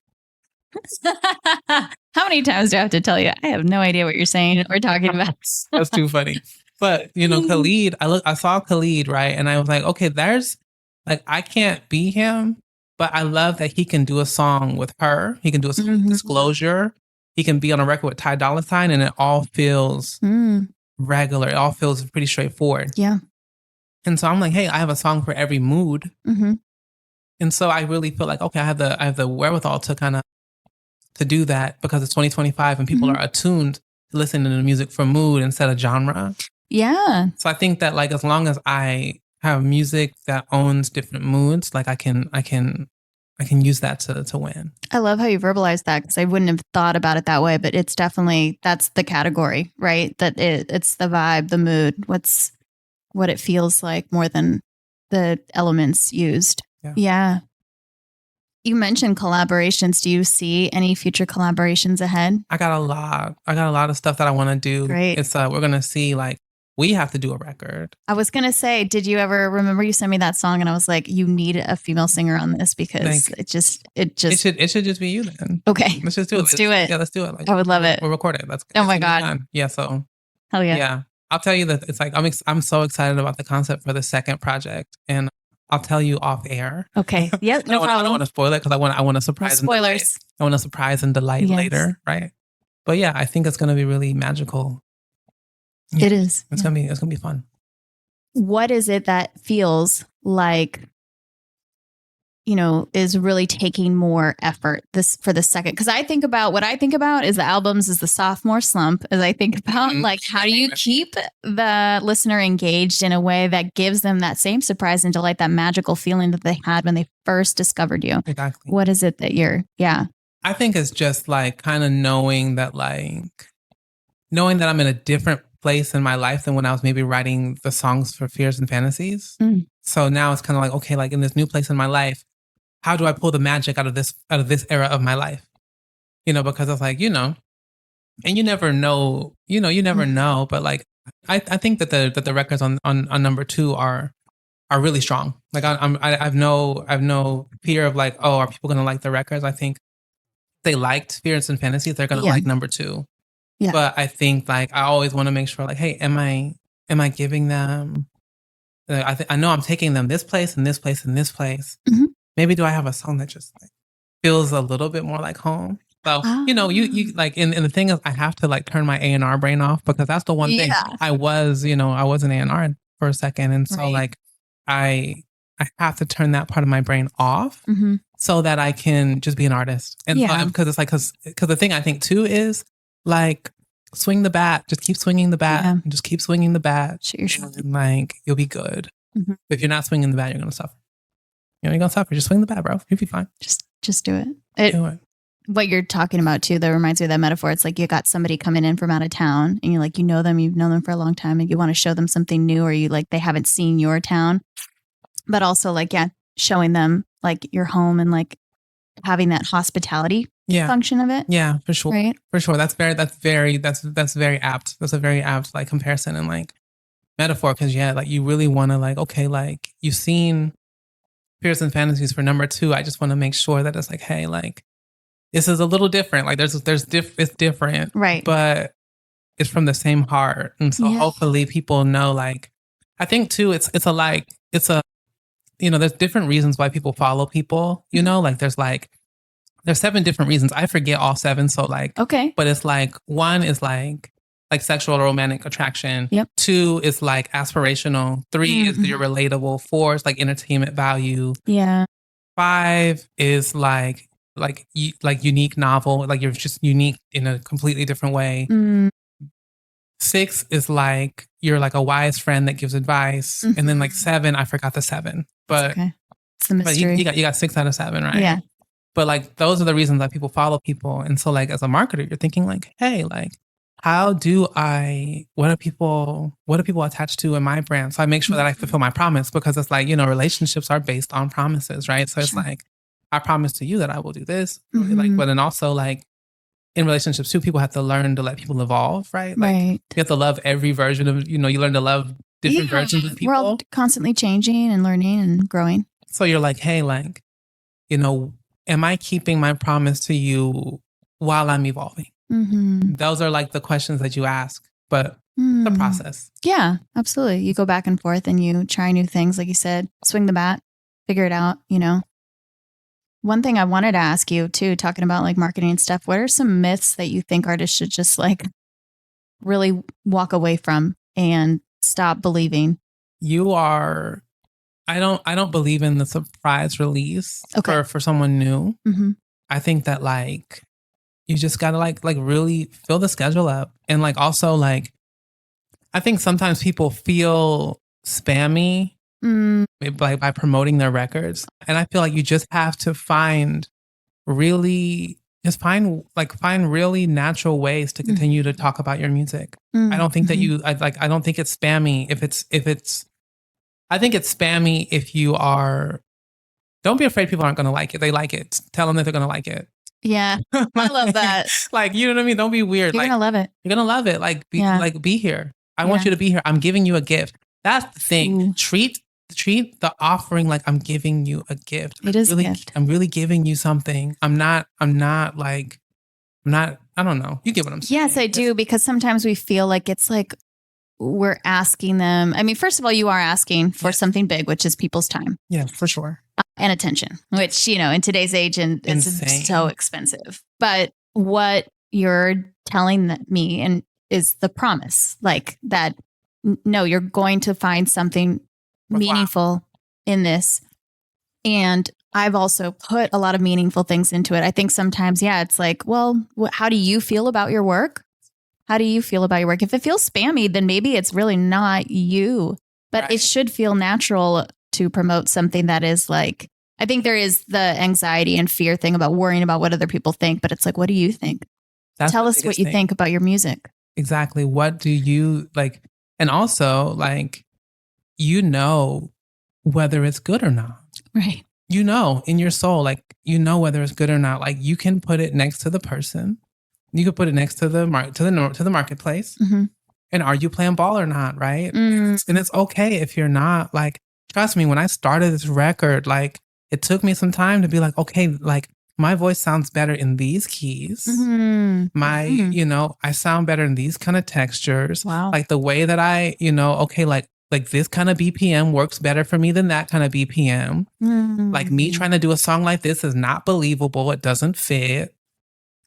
how many times do I have to tell you? I have no idea what you're saying or talking about. That's too funny. But Khalid, I saw Khalid, right? And I was like, okay, there's like, I can't be him, but I love that he can do a song with her. He can do a song with Disclosure. He can be on a record with Ty Dolla $ign, and it all feels regular. It all feels pretty straightforward. Yeah. And so I'm like, hey, I have a song for every mood. And so I really feel like, okay, I have the wherewithal to kind of to do that because it's 2025 and people are attuned to listening to music for mood instead of genre. Yeah. So I think that like as long as I have music that owns different moods, like I can use that to win. I love how you verbalize that, because I wouldn't have thought about it that way, but it's definitely, that's the category, right? That it's the vibe, the mood, what it feels like more than the elements used. Yeah. You mentioned collaborations. Do you see any future collaborations ahead? I got a lot of stuff that I want to do. Great. It's we're gonna see, like, we have to do a record. I was gonna say, did you ever remember you sent me that song and I was like, you need a female singer on this, because it should just be you then. Okay. Let's just do it. Let's do it. Yeah, let's do it. Like, I would love it. We'll record it. That's oh my God. Yeah. So hell yeah. Yeah. I'll tell you that it's like I'm so excited about the concept for the second project, and I'll tell you off air. Okay. Yeah. No problem. I don't want to spoil it, because I want to surprise. No spoilers. I want to surprise and delight later, right? But yeah, I think it's going to be really magical. Yeah. It is. It's gonna be fun. What is it that feels like, is really taking more effort for the second? Because what I think about is the albums is the sophomore slump. As I think about like, how do you keep the listener engaged in a way that gives them that same surprise and delight, that magical feeling that they had when they first discovered you? Exactly. What is it that I think it's just like kind of knowing that I'm in a different place in my life than when I was maybe writing the songs for Fears and Fantasies. So now it's kind of like, okay, like in this new place in my life, how do I pull the magic out of this era of my life? Because it's like, and you never know, you never know. But like, I think that the records on number 2 are really strong. Like I've no fear of like, oh, are people going to like the records? I think they liked Fears and Fantasies. They're going to like number 2. Yeah. But I think like I always want to make sure like, hey, am I giving them? I know I'm taking them this place and this place and this place. Mm-hmm. Maybe do I have a song that just like feels a little bit more like home? So you like, and the thing is, I have to like turn my A&R brain off, because that's the one thing I was an A&R for a second, and so like I have to turn that part of my brain off so that I can just be an artist. And because it's like because the thing I think too is, like, swing the bat. Just keep swinging the bat. Yeah. Just keep swinging the bat. And like, you'll be good. Mm-hmm. If you're not swinging the bat, you're going to suffer. You're going to suffer. Just swing the bat, bro. You'll be fine. Just do it. Do it. What you're talking about too, that reminds me of that metaphor. It's like you got somebody coming in from out of town, and you're like, you've known them for a long time, and you want to show them something new, or you like, they haven't seen your town, but also like, showing them like your home and like having that hospitality function of it. Yeah, for sure. Right? For sure. That's very apt. That's a very apt like comparison and like metaphor. Cause like you really want to like, okay, like you've seen Fears and Fantasies for number 2. I just want to make sure that it's like, hey, like this is a little different. Like it's different. Right. But it's from the same heart. And so hopefully people know, like, I think too, there's different reasons why people follow people, like there's 7 different reasons. I forget all 7. So like, okay. But it's like 1 is like sexual or romantic attraction. Yep. 2 is like aspirational. 3 is you're relatable. 4 is like entertainment value. Yeah. 5 is like unique novel. Like you're just unique in a completely different way. 6 is like you're like a wise friend that gives advice. And then like 7, I forgot the 7. But okay. It's the mystery. But you got 6 out of 7, right? Yeah. But like those are the reasons that people follow people. And so like as a marketer, you're thinking like, hey, like what do people attach to in my brand? So I make sure that I fulfill my promise, because it's like, relationships are based on promises, right? So it's like, I promise to you that I will do this. Like, but then also like in relationships too, people have to learn to let people evolve, right? Like you have to love every version of, you learn to love different versions of people. We're all constantly changing and learning and growing. So you're like, hey, like, am I keeping my promise to you while I'm evolving? Mm-hmm. Those are like the questions that you ask, but the process. Yeah, absolutely. You go back and forth and you try new things. Like you said, swing the bat, figure it out, One thing I wanted to ask you too, talking about like marketing and stuff, what are some myths that you think artists should just like really walk away from and stop believing? I don't believe in the surprise release for someone new. Mm-hmm. I think that like you just gotta like really fill the schedule up, and like also like I think sometimes people feel spammy by promoting their records. And I feel like you just have to find really natural ways to continue to talk about your music. I don't think that I don't think it's spammy I think it's spammy if you are, don't be afraid people aren't going to like it. They like it. Tell them that they're going to like it. Yeah. I love that. Like, you know what I mean? Don't be weird. You're going to love it. You're going to love it. Like, be here. I want you to be here. I'm giving you a gift. That's the thing. Treat the offering like I'm giving you a gift. It is a gift. I'm really giving you something. I don't know. You get what I'm saying. Yes, I do. Because sometimes we feel like it's like we're asking them. I mean, first of all, you are asking for something big, which is people's time. Yeah, for sure. And attention, which, in today's age, and it's so expensive. But what you're telling me and is the promise, like that, no, you're going to find something meaningful in this. And I've also put a lot of meaningful things into it. I think sometimes, it's like, well, how do you feel about your work? How do you feel about your work? If it feels spammy, then maybe it's really not you, but it should feel natural to promote something that is like, I think there is the anxiety and fear thing about worrying about what other people think, but it's like, what do you think? Tell us what you think about your music. Exactly. What do you like? And also, like, whether it's good or not. Right. In your soul, like, whether it's good or not. Like, you can put it next to the person. You could put it next to the marketplace. Mm-hmm. And are you playing ball or not? Right. And it's okay if you're not. Like, trust me, when I started this record, like, it took me some time to be like, okay, like, my voice sounds better in these keys. I sound better in these kind of textures. Wow. Like the way that I, okay, like this kind of BPM works better for me than that kind of BPM. Like me trying to do a song like this is not believable. It doesn't fit.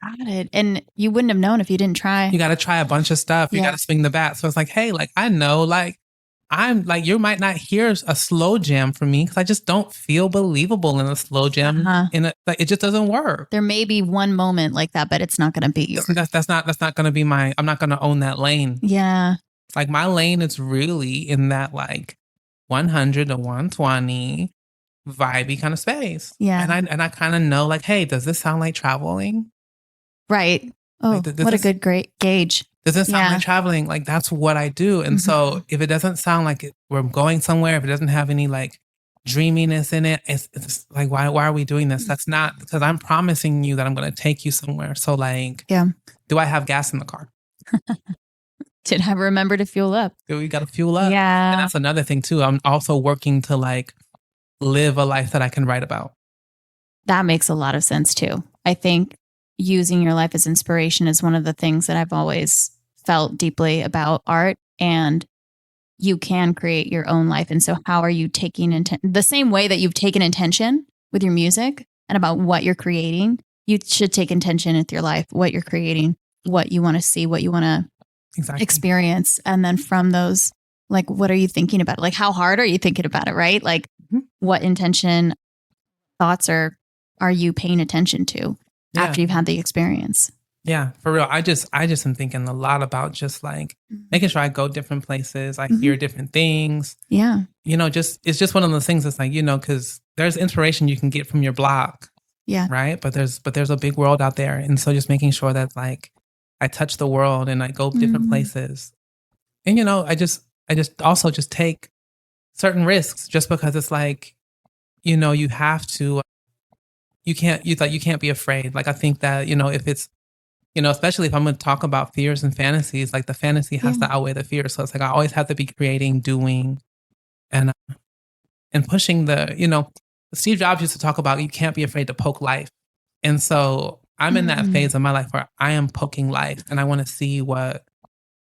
Got it. And you wouldn't have known if you didn't try. You got to try a bunch of stuff. You got to swing the bat. So it's like, hey, like, I know, like, I'm like, you might not hear a slow jam from me because I just don't feel believable in a slow jam. Like, it just doesn't work. There may be one moment like that, but it's not going to be yours. That's not going to be I'm not going to own that lane. Yeah. Like, my lane is really in that like 100 to 120 vibey kind of space. Yeah. And I kind of know, like, hey, does this sound like traveling? Right. Oh, like, what a good great gauge. Does it sound like traveling? Like, that's what I do. And so if it doesn't sound like we're going somewhere, if it doesn't have any like dreaminess in it, it's like, why are we doing this? That's not, because I'm promising you that I'm going to take you somewhere. So like, do I have gas in the car? Did I remember to fuel up? We got to fuel up. Yeah. And that's another thing too. I'm also working to like live a life that I can write about. That makes a lot of sense too. I think using your life as inspiration is one of the things that I've always felt deeply about art, and you can create your own life. And so how are you taking the same way that you've taken intention with your music and about what you're creating, you should take intention with your life, what you're creating, what you want to see, what you want to experience. And then from those, like, what are you thinking about it? Like, how hard are you thinking about it? Right? Like what intention, thoughts are you paying attention to after you've had the experience? Yeah, for real. I just am thinking a lot about just like making sure I go different places. I hear different things. Yeah. It's just one of those things that's like, because there's inspiration you can get from your blog. Yeah. Right. But there's a big world out there. And so just making sure that like I touch the world and I go different places. And, I just also just take certain risks just because it's like, you have to, you can't be afraid. Like, I think that, if it's, especially if I'm going to talk about fears and fantasies, like the fantasy has to outweigh the fear. So it's like, I always have to be creating, doing, and pushing Steve Jobs used to talk about, you can't be afraid to poke life. And so I'm in that phase of my life where I am poking life and I want to see what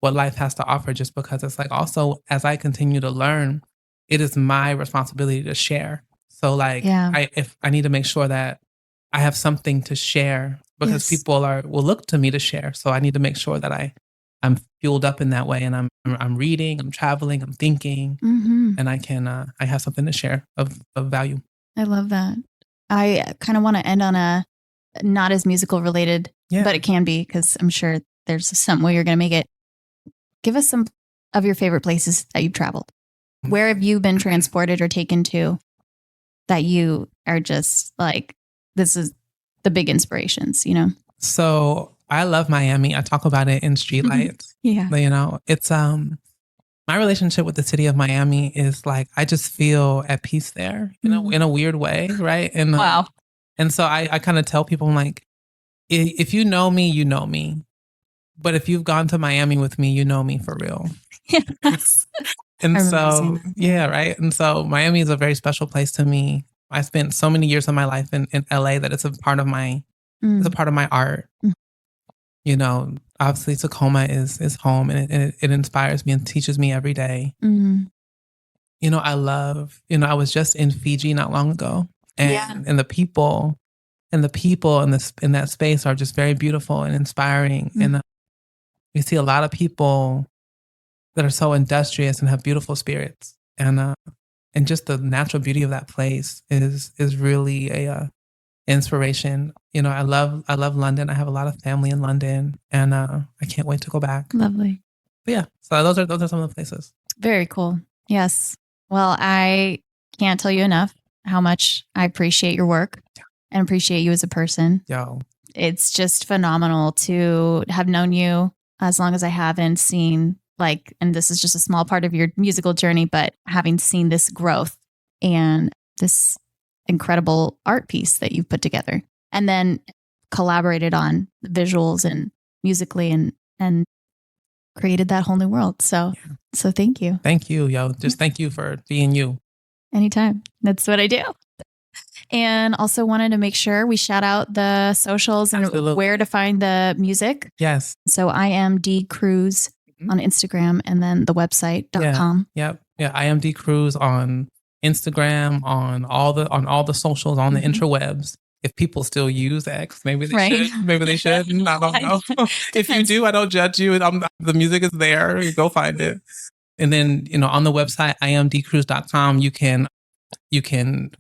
life has to offer, just because it's like, also, as I continue to learn, it is my responsibility to share. So like, if I need to make sure that I have something to share, because people will look to me to share. So I need to make sure that I'm fueled up in that way, and I'm reading, I'm traveling, I'm thinking, and I have something to share of value. I love that. I kind of want to end on a not as musical related, but it can be, because I'm sure there's some way you're going to make it. Give us some of your favorite places that you've traveled. Where have you been transported or taken to that you are just like, this is the big inspirations, you know? So I love Miami. I talk about it in Streetlights. Yeah. You know, it's my relationship with the city of Miami is like I just feel at peace there, you know, in a weird way, right? And Wow. And so I kind of tell people, I'm like, if you know me, you know me. But if you've gone to Miami with me, you know me for real. Yes. And I remember so, seeing that. yeah, right. And so Miami is a very special place to me. I spent so many years of my life in LA that it's a part of my it's a part of my art. You know, obviously Tacoma is home, and it inspires me and teaches me every day. You know, I was just in Fiji not long ago, and the people in that space are just very beautiful and inspiring. And we see a lot of people that are so industrious and have beautiful spirits, and just the natural beauty of that place is really a inspiration. You know, I love London. I have a lot of family in London, and I can't wait to go back. Lovely. But yeah, so those are some of the places. Very cool. Yes. Well, I can't tell you enough how much I appreciate your work and appreciate you as a person. Yo, it's just phenomenal to have known you as long as I have and seen and this is just a small part of your musical journey, but having seen this growth and this incredible art piece that you've put together and then collaborated on the visuals and musically and created that whole new world. So thank you. Thank you, yo. Just thank you for being you. Anytime. That's what I do. And also wanted to make sure we shout out the socials and where to find the music. Yes. So I am D Crews on Instagram and then the website.com. Yeah. I am D Crews on Instagram, on all the socials, on the interwebs. If people still use X, maybe they should. Maybe they should. I don't know. If you do, I don't judge you. The music is there. You go find it. And then, you know, on the website, iamdcrews.com, you can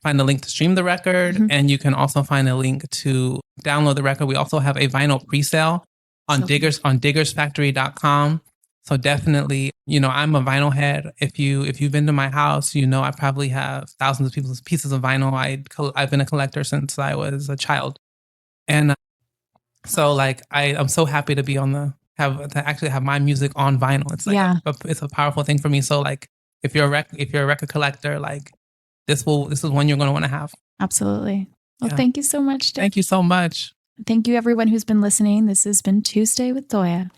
find a link to stream the record, and you can also find a link to download the record. We also have a vinyl pre-sale on diggersfactory.com. So definitely, you know, I'm a vinyl head. If you've been to my house, you know I probably have thousands of pieces of vinyl. I've been a collector since I was a child, and so I'm so happy to be to actually have my music on vinyl. It's it's a powerful thing for me. So if you're a record collector, this is one you're going to want to have. Absolutely. Well, thank you so much. Thank you so much. Thank you everyone who's been listening. This has been Tuesday with Toya.